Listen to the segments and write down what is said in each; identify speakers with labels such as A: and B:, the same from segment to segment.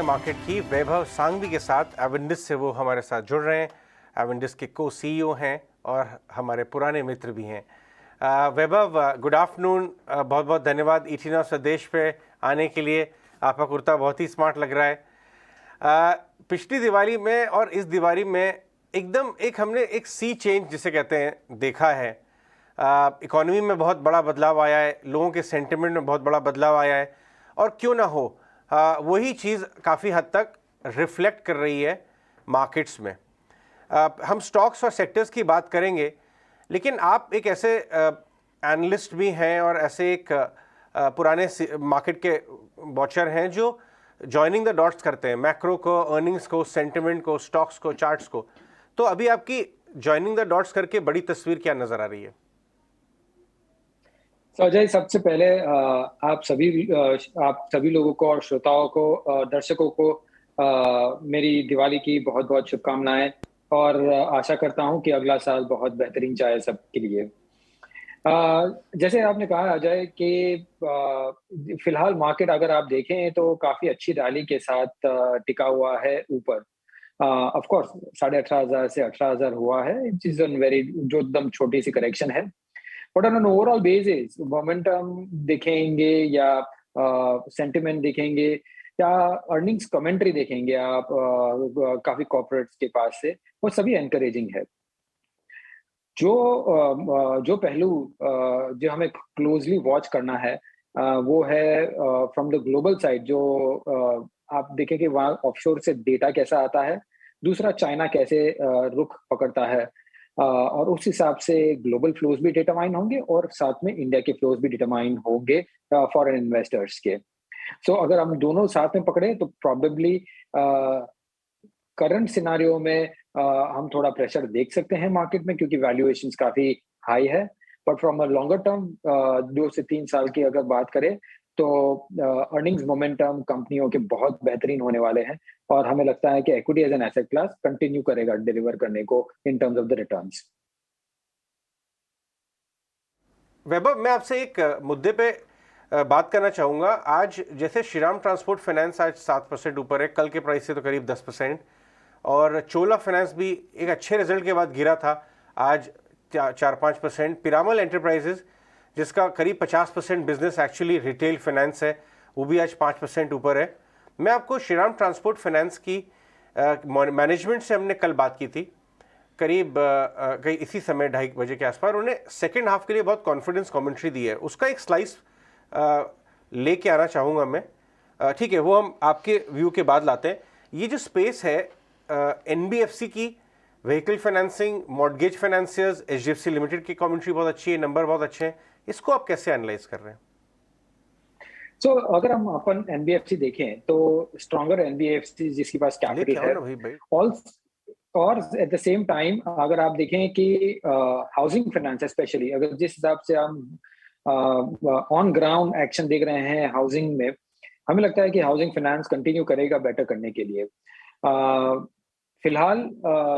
A: Market की वैभव सांघवी के साथ एवेंडिस से वो हमारे साथ जुड़ रहे हैं। एवेंडिस के को सीईओ हैं और हमारे पुराने मित्र भी हैं। वैभव, गुड आफ्टरनून। बहुत बहुत धन्यवाद ईटी नाउ स्वदेश पे आने के लिए। आपका कुर्ता बहुत ही स्मार्ट लग रहा है। पिछली दिवाली में और इस दिवाली में एकदम हमने एक सी चेंज जिसे कहते हैं देखा है। इकोनॉमी में बहुत बड़ा बदलाव आया है, लोगों के सेंटिमेंट में बहुत बड़ा बदलाव आया है, और क्यों ना हो वही चीज़ काफ़ी हद तक रिफ्लेक्ट कर रही है मार्केट्स में। हम स्टॉक्स और सेक्टर्स की बात करेंगे, लेकिन आप एक ऐसे एनालिस्ट भी हैं और ऐसे एक पुराने मार्केट के वॉचर हैं जो जॉइनिंग द डॉट्स करते हैं, मैक्रो को, अर्निंग्स को, सेंटिमेंट को, स्टॉक्स को, चार्ट्स को। तो अभी आपकी जॉइनिंग द डॉट्स करके बड़ी तस्वीर क्या नज़र आ रही है?
B: अजय, सबसे पहले आप सभी लोगों को और श्रोताओं को, दर्शकों को मेरी दिवाली की बहुत बहुत शुभकामनाएं। और आशा करता हूं कि अगला साल बहुत बेहतरीन जाए सबके लिए। जैसे आपने कहा अजय कि फिलहाल मार्केट अगर आप देखें तो काफी अच्छी रैली के साथ टिका हुआ है ऊपर। ऑफ कोर्स 18,500 से 18,000 हुआ है, जो एकदम छोटी सी करेक्शन है। But on an overall basis momentum देखेंगे या सेंटिमेंट देखेंगे या अर्निंग्स कमेंट्री देखेंगे आप काफी कॉर्पोरेट्स के पास से, वो सभी एनकरेजिंग है। जो पहलू जो हमें क्लोजली वॉच करना है वो है फ्रॉम द ग्लोबल साइड। जो आप देखें कि वहाँ ऑफशोर से डेटा कैसा आता है, दूसरा चाइना कैसे रुख पकड़ता है, और उस हिसाब से ग्लोबल फ्लोज भी डिटरमाइन होंगे और साथ में इंडिया के फ्लोज भी डिटरमाइन होंगे फॉरेन इन्वेस्टर्स के। सो अगर हम दोनों साथ में पकड़े तो प्रोबेबली करंट सिनारियो में हम थोड़ा प्रेशर देख सकते हैं मार्केट में, क्योंकि वैल्यूएशंस काफी हाई है। But from a longer term 2 से 3 साल की अगर बात करें तो अर्निंग्स मोमेंटम कंपनियों के बहुत बेहतरीन होने वाले हैं, और हमें लगता है कि equity as an asset class continue करेगा डिलीवर करने को in terms of the returns.
A: Vaibhav, मैं आपसे एक मुद्दे पे बात करना चाहूँगा। आज जैसे श्रीराम ट्रांसपोर्ट फाइनेंस आज 7% ऊपर है, कल के प्राइस से तो करीब 10%, और चोला फाइनेंस भी एक अच्छे रिजल्ट के बाद गिरा था, आज 4-5%। पिरामल एंटरप्राइजेज जिसका करीब 50% बिजनेस एक्चुअली रिटेल फाइनेंस है, वो भी आज 5% ऊपर है। मैं आपको श्रीराम ट्रांसपोर्ट फाइनेंस की मैनेजमेंट से हमने कल बात की थी, करीब कहीं इसी समय 2:30 बजे के आसपास। उन्होंने सेकेंड हाफ के लिए बहुत कॉन्फिडेंस कमेंट्री दी है, उसका एक स्लाइस लेके आना चाहूँगा मैं। ठीक है, वो हम आपके व्यू के बाद लाते हैं। ये जो स्पेस है एनबीएफसी की, vehicle financing, mortgage financiers, HDFC limited की कमेंट्री बहुत अच्छी है, नंबर बहुत अच्छे हैं, इसको आप कैसे एनालाइज कर रहे हैं?
B: अगर हम अपन एनबीएफसी देखें तो स्ट्रॉन्गर एनबीएफसी जिसके पास कैपिटल है,
A: ना भाई।
B: और एट द सेम टाइम अगर आप देखें कि हाउसिंग फाइनेंस स्पेशली, अगर जिस हिसाब से हम ऑन ग्राउंड एक्शन देख रहे हैं हाउसिंग में, हमें लगता है कि हाउसिंग फाइनेंस कंटिन्यू करेगा बेटर करने के लिए। फिलहाल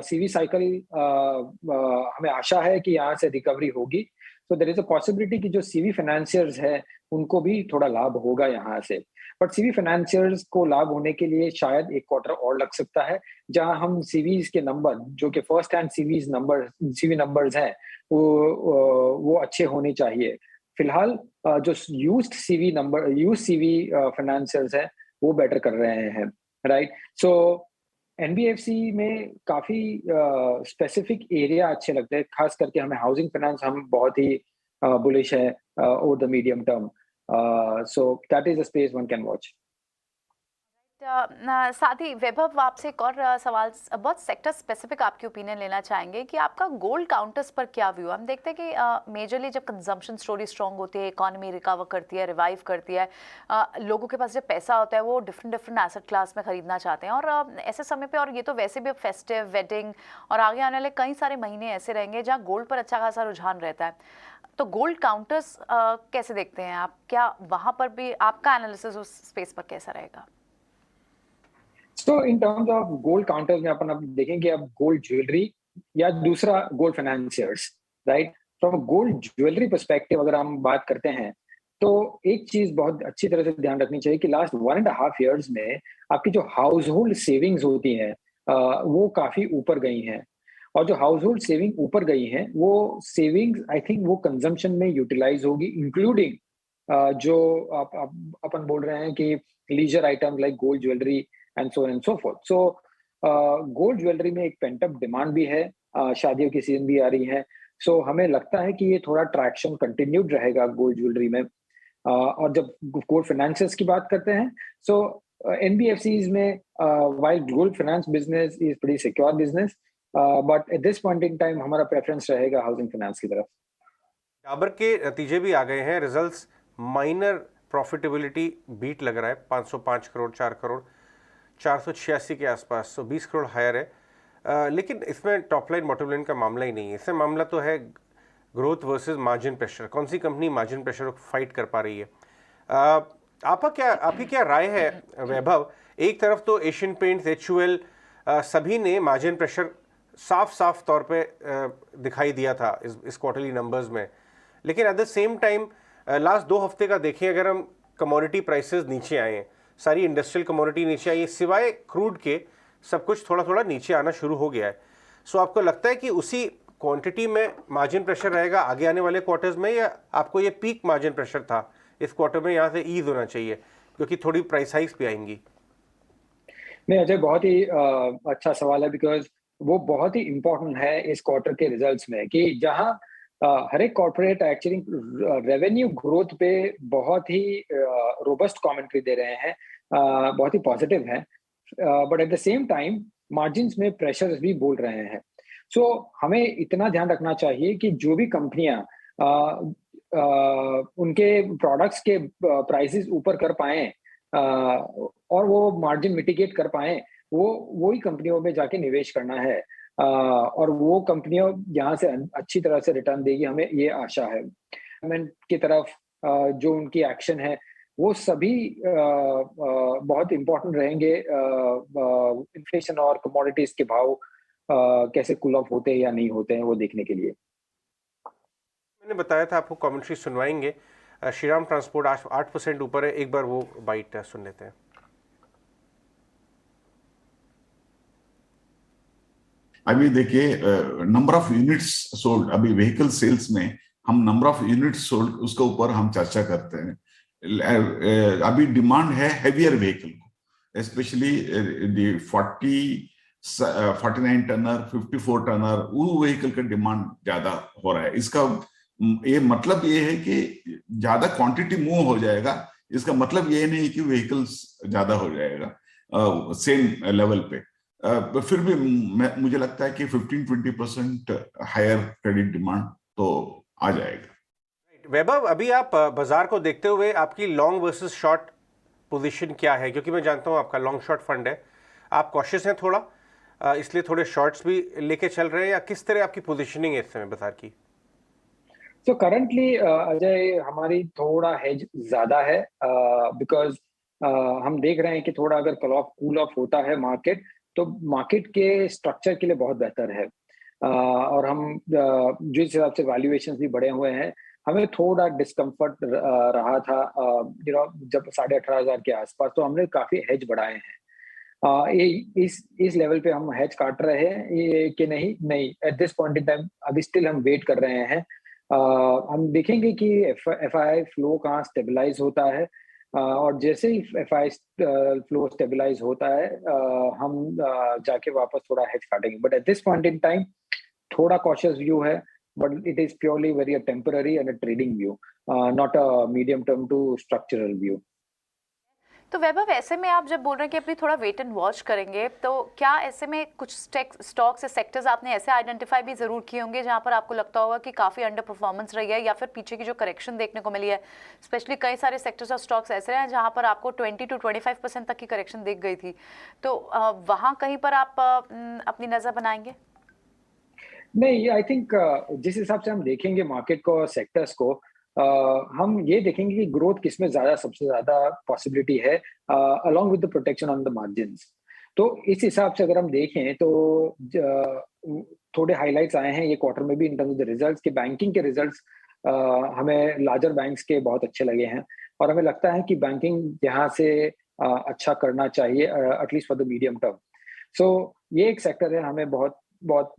B: सीवी साइकिल हमें आशा है कि यहाँ से रिकवरी होगी, तो देयर इज अ पॉसिबिलिटी कि जो सीवी फाइनेंसियर्स है उनको भी थोड़ा लाभ होगा यहाँ से। बट सीवी फाइनेंसियर्स को लाभ होने के लिए शायद एक क्वार्टर और लग सकता है, जहां हम सीवीज के नंबर, जो कि फर्स्ट हैंड सीवी नंबर्स हैं, वो अच्छे होने चाहिए। फिलहाल जो यूज सीवी फाइनेंसियर्स है वो बेटर कर रहे हैं, राइट। सो एनबीएफसी में काफी स्पेसिफिक एरिया अच्छे लगते हैं, खास करके हमें हाउसिंग फाइनेंस हम बहुत ही बुलिश है over the medium term. So that is a space one can watch.
C: साथ ही वैभव, आपसे एक और सवाल, बहुत सेक्टर स्पेसिफिक आपकी ओपिनियन लेना चाहेंगे कि आपका गोल्ड काउंटर्स पर क्या व्यू। हम देखते हैं कि मेजरली जब कंजम्पशन स्टोरी स्ट्रांग होती है, इकोनॉमी रिकवर करती है, रिवाइव करती है, लोगों के पास जब पैसा होता है वो डिफरेंट एसेट क्लास में खरीदना चाहते हैं, और ऐसे समय पे, और ये तो वैसे भी अब फेस्टिव, वेडिंग और आगे आने वाले कई सारे महीने ऐसे रहेंगे जहाँ गोल्ड पर अच्छा खासा रुझान रहता है। तो गोल्ड काउंटर्स कैसे देखते हैं आप? क्या वहाँ पर भी आपका एनालिसिस उस स्पेस पर कैसा रहेगा?
B: So in terms of gold counters में अपन अब देखेंगे, अब गोल्ड ज्वेलरी या दूसरा gold financiers, right. From gold jewellery perspective अगर हम बात करते हैं तो एक चीज बहुत अच्छी तरह से ध्यान रखनी चाहिए कि लास्ट 1.5 ईयर्स में आपकी जो हाउस होल्ड सेविंग्स होती हैं वो काफी ऊपर गई हैं। और जो हाउस होल्ड सेविंग ऊपर गई हैं वो सेविंग्स आई थिंक वो कंजम्पशन में यूटिलाइज होगी, इंक्लूडिंग जो अपन बोल रहे हैं कि leisure item like gold jewellery and so and so forth. So gold jewellery में एक पेंटअप डिमांड भी है, शादियों की सीजन भी आ रही है। सो हमें लगता है कि ये थोड़ा ट्रैक्शन कंटिन्यूड रहेगा गोल्ड ज्वेलरी में। और जब गोल्ड फाइनेंसेस की बात करते हैं, सो एनबीएफसीज में while gold finance business is pretty secure business, but at this point in time हमारा प्रेफरेंस रहेगा हाउसिंग फाइनेंस की तरफ।
A: डाबर के नतीजे भी आ गए हैं, रिजल्ट्स माइनर प्रॉफिटेबिलिटी बीट लग रहा है, 505 करोड़, 4 करोड़, 486 के आसपास, तो 20 करोड़ हायर है। लेकिन इसमें टॉप लाइन बॉटम लाइन का मामला ही नहीं है, इसमें मामला तो है ग्रोथ वर्सेस मार्जिन प्रेशर। कौन सी कंपनी मार्जिन प्रेशर को फाइट कर पा रही है? आपकी क्या राय है वैभव? एक तरफ तो एशियन पेंट्स, HUL सभी ने मार्जिन प्रेशर साफ तौर पे दिखाई दिया था इस क्वार्टरली नंबर्स में, लेकिन at the same time last 2 हफ्ते का देखें अगर हम, कमोडिटी प्राइसेस नीचे आए हैं, सारी इंडस्ट्रियल कमोडिटी नीचे आई है, सिवाय क्रूड के सब कुछ थोड़ा थोड़ा नीचे आना शुरू हो गया है। सो आपको लगता है कि उसी क्वांटिटी में मार्जिन प्रेशर रहेगा आगे आने वाले क्वार्टर्स में, या आपको ये पीक मार्जिन प्रेशर था इस क्वार्टर में, यहाँ से ईज होना चाहिए क्योंकि थोड़ी प्राइस हाइक्स भी आएंगी?
B: नहीं अजय, बहुत ही अच्छा सवाल है, बिकॉज वो बहुत ही इंपॉर्टेंट है इस क्वार्टर के रिजल्ट्स में कि जहां हर एक कॉर्पोरेट एक्चुअली रेवेन्यू ग्रोथ पे बहुत ही रोबस्ट कमेंट्री दे रहे हैं, बहुत ही पॉजिटिव है, but at the same time margins में प्रेशर्स भी बोल रहे हैं। सो हमें इतना ध्यान रखना चाहिए कि जो भी कंपनियां उनके प्रोडक्ट्स के प्राइसेस ऊपर कर पाए और वो मार्जिन मिटिगेट कर पाए, वो ही कंपनियों में जाके निवेश करना है, और वो कंपनियों यहाँ से अच्छी तरह से रिटर्न देगी, हमें ये आशा है। गवर्नमेंट की तरफ जो उनकी एक्शन है वो सभी बहुत इंपॉर्टेंट रहेंगे, इन्फ्लेशन और कमोडिटीज के भाव कैसे कूल ऑफ होते हैं या नहीं होते हैं वो देखने के लिए।
A: मैंने बताया था आपको कमेंट्री सुनवाएंगे। श्रीराम ट्रांसपोर्ट 8% ऊपर है, एक बार वो बाइट सुन लेते हैं।
D: अभी देखिए नंबर ऑफ यूनिट्स सोल्ड, अभी व्हीकल सेल्स में हम नंबर ऑफ यूनिट्स सोल्ड उसके ऊपर हम चर्चा करते हैं। अभी डिमांड है हेवियर व्हीकल को, स्पेशली 49 टनर 54 टनर वो व्हीकल का डिमांड ज्यादा हो रहा है। इसका ये मतलब ये है कि ज्यादा क्वांटिटी मूव हो जाएगा, इसका मतलब ये नहीं कि व्हीकल्स ज्यादा हो जाएगा सेम लेवल पे। फिर भी मुझे लगता है कि 15-20% हायर क्रेडिट डिमांड तो आ जाएगा।
A: वैभव, अभी आप बाजार को देखते हुए आपकी लॉन्ग वर्सेस शॉर्ट पोजीशन क्या है? क्योंकि मैं जानता हूं आपका लॉन्ग शॉर्ट फंड है, आप कॉशियस हैं थोड़ा, इसलिए थोड़े शॉर्ट्स भी लेके चल रहे हैं, या किस तरह आपकी पोजीशनिंग है इस समय बाजार की?
B: तो करंटली अजय हमारी थोड़ा हेज ज्यादा है, बिकॉज हम देख रहे हैं कि थोड़ा अगर कूल ऑफ होता है मार्केट तो मार्केट के स्ट्रक्चर के लिए बहुत बेहतर है, और हम जिस हिसाब से वैल्यूएशंस भी बढ़े हुए हैं, हमें थोड़ा डिस्कम्फर्ट रहा था जब 18,500 के आसपास, तो हमने काफी हेज बढ़ाए हैं। इस लेवल पे हम हेज काट रहे हैं ये कि नहीं eight this point in time अभी स्टिल हम वेट कर रहे हैं। हम देखेंगे कि एफआई फ्लो कहाँ स्टेबलाइज होता है, और जैसे ही एफआई फ्लो स्टेबलाइज होता है हम जाके वापस थोड़ा हेज काटेंगे, but at this point in time थोड़ा कॉशियस व्यू है, but it is purely very temporary and a trading view, not a medium term to structural view.
C: तो वैभव, ऐसे में आप जब बोल रहे हैं कि अपनी थोड़ा वेट एंड वॉच करेंगे, तो क्या ऐसे में कुछ स्टॉक्स या सेक्टर्स आपने ऐसे आइडेंटिफाई भी जरूर किए होंगे जहां पर आपको लगता होगा कि काफ़ी अंडर परफॉर्मेंस रही है, या फिर पीछे की जो करेक्शन देखने को मिली है, स्पेशली कई सारे सेक्टर्स और स्टॉक्स ऐसे हैं जहां पर आपको 20-25% तक की करेक्शन दिख गई थी, तो वहाँ कहीं पर आप अपनी नज़र बनाएंगे?
B: नहीं, आई थिंक जिस हिसाब से हम देखेंगे मार्केट को और सेक्टर्स को, हम ये देखेंगे कि ग्रोथ किसमें सबसे ज्यादा पॉसिबिलिटी है, along with the protection on the margins. तो इस हिसाब से अगर हम देखें तो थोड़े हाइलाइट्स आए हैं ये क्वार्टर में भी इन टर्म्स ऑफ द रिजल्ट्स, के बैंकिंग के रिजल्ट्स हमें लार्जर बैंक्स के बहुत अच्छे लगे हैं और हमें लगता है कि बैंकिंग यहाँ से अच्छा करना चाहिए at least for the medium term. So ये एक सेक्टर है, हमें बहुत बहुत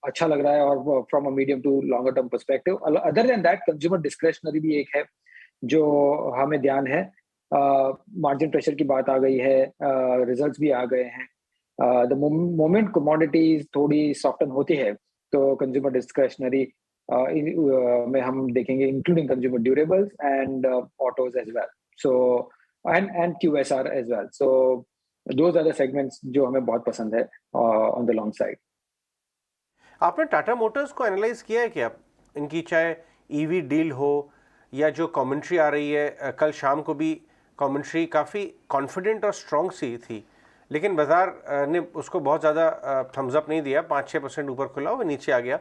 B: अच्छा लग रहा है और from a medium to longer term perspective. Other than that consumer discretionary भी एक है जो हमें ध्यान है। मार्जिन प्रेशर की बात आ गई है, रिजल्ट्स भी आ गए हैं। द मोमेंट कमोडिटीज थोड़ी सॉफ्टन होती है तो कंज्यूमर डिस्क्रेशनरी में हम देखेंगे, including consumer durables and autos as well, so and QSR as well. So those are the segments जो हमें बहुत पसंद है ऑन द लॉन्ग साइड।
A: आपने टाटा मोटर्स को एनालाइज किया है क्या? इनकी चाहे ईवी डील हो या जो कमेंट्री आ रही है, कल शाम को भी कमेंट्री काफ़ी कॉन्फिडेंट और स्ट्रॉन्ग सी थी, लेकिन बाजार ने उसको बहुत ज़्यादा थम्स अप नहीं दिया, 5-6% ऊपर खुला वो नीचे आ गया।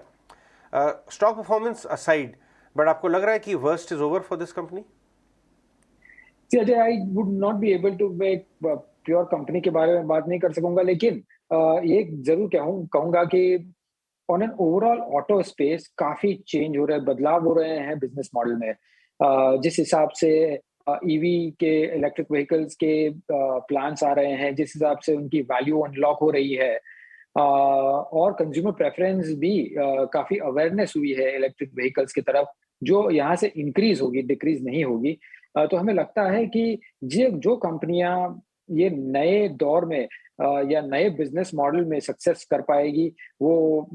A: स्टॉक परफॉर्मेंस असाइड, बट आपको लग रहा है कि worst is over for this company?
B: See, Ajay, I would not be able to make pure company के बारे में बात नहीं कर सकूंगा, लेकिन ये जरूर कहूंगा कि on an overall auto space काफी चेंज हो रहा है, बदलाव हो रहे हैं बिजनेस मॉडल में। जिस हिसाब से ईवी के इलेक्ट्रिक व्हीकल्स के प्लान्स आ रहे हैं, जिस हिसाब से उनकी वैल्यू अनलॉक हो रही है, और कंज्यूमर प्रेफरेंस भी काफी अवेयरनेस हुई है इलेक्ट्रिक व्हीकल्स की तरफ, जो यहाँ से इंक्रीज होगी, डिक्रीज नहीं होगी। तो हमें लगता है कि जो कंपनियां ये नए दौर में या नए बिजनेस मॉडल में सक्सेस कर पाएगी, वो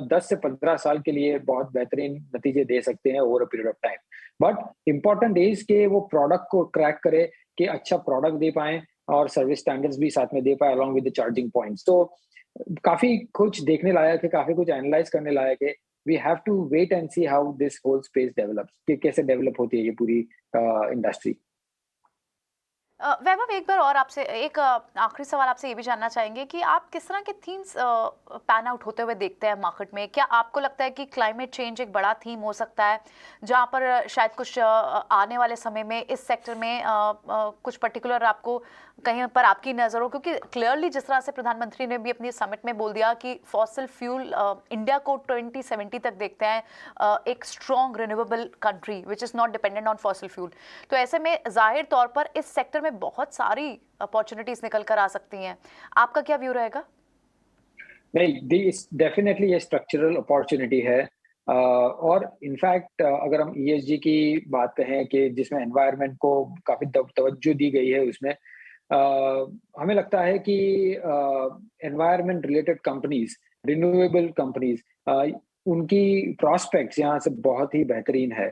B: 10 से 15 साल के लिए बहुत बेहतरीन नतीजे दे सकते हैं over a period of time. But important is कि वो प्रोडक्ट को क्रैक करे, कि अच्छा प्रोडक्ट दे पाए और सर्विस स्टैंडर्ड्स भी साथ में दे पाए along with the charging points. तो काफी कुछ देखने लायक है, काफी कुछ एनालाइज करने लायक है। We have to wait and see how this whole space develops, कि कैसे डेवलप होती है ये पूरी इंडस्ट्री।
C: वैभव, एक बार और आपसे एक आखिरी सवाल आपसे ये भी जानना चाहेंगे कि आप किस तरह के थीम्स पैन आउट होते हुए देखते हैं मार्केट में? क्या आपको लगता है कि क्लाइमेट चेंज एक बड़ा थीम हो सकता है, जहां पर शायद कुछ आने वाले समय में इस सेक्टर में कुछ पर्टिकुलर आपको कहीं पर आपकी नज़र हो? क्योंकि क्लियरली जिस तरह से प्रधानमंत्री ने भी अपनी समिट में बोल दिया कि फॉसिल फ्यूल इंडिया को 2070 तक देखते हैं एक strong renewable country which is not dependent on fossil fuel, तो ऐसे में जाहिर तौर पर इस सेक्टर में बहुत सारी अपॉर्चुनिटीज निकल कर आ सकती हैं। आपका क्या व्यू रहेगा?
B: नहीं, डेफिनेटली ये स्ट्रक्चरल अपॉर्चुनिटी है। और इनफैक्ट अगर हम ईएसजी की बात कहें कि जिसमें एनवायरनमेंट को काफी तवज्जो दी गई है, उसमें हमें लगता है कि environment related companies, renewable companies, उनकी प्रॉस्पेक्ट्स यहाँ से बहुत ही बेहतरीन है।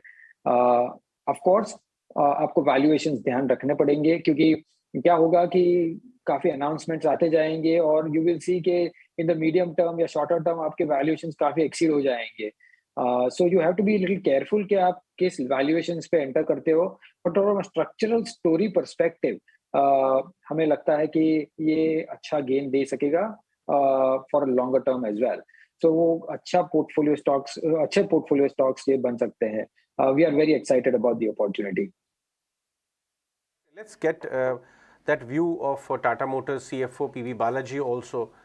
B: ऑफ कोर्स आपको वैल्यूएशंस ध्यान रखने पड़ेंगे, क्योंकि क्या होगा कि काफी अनाउंसमेंट्स आते जाएंगे और यू विल सी के इन द मीडियम टर्म या शॉर्टर टर्म आपके वैल्यूएशंस काफी एक्सीड हो जाएंगे। So you have to be little careful कि आप किस वैल्यूएशंस पे एंटर करते हो। But from structural story perspective हमें लगता है कि ये अच्छा गेन दे सकेगा for longer term as well. तो वो अच्छे पोर्टफोलियो स्टॉक्स ये बन सकते हैं। We are very excited about the opportunity.
A: Let's get that view of Tata Motors CFO PV Balaji also.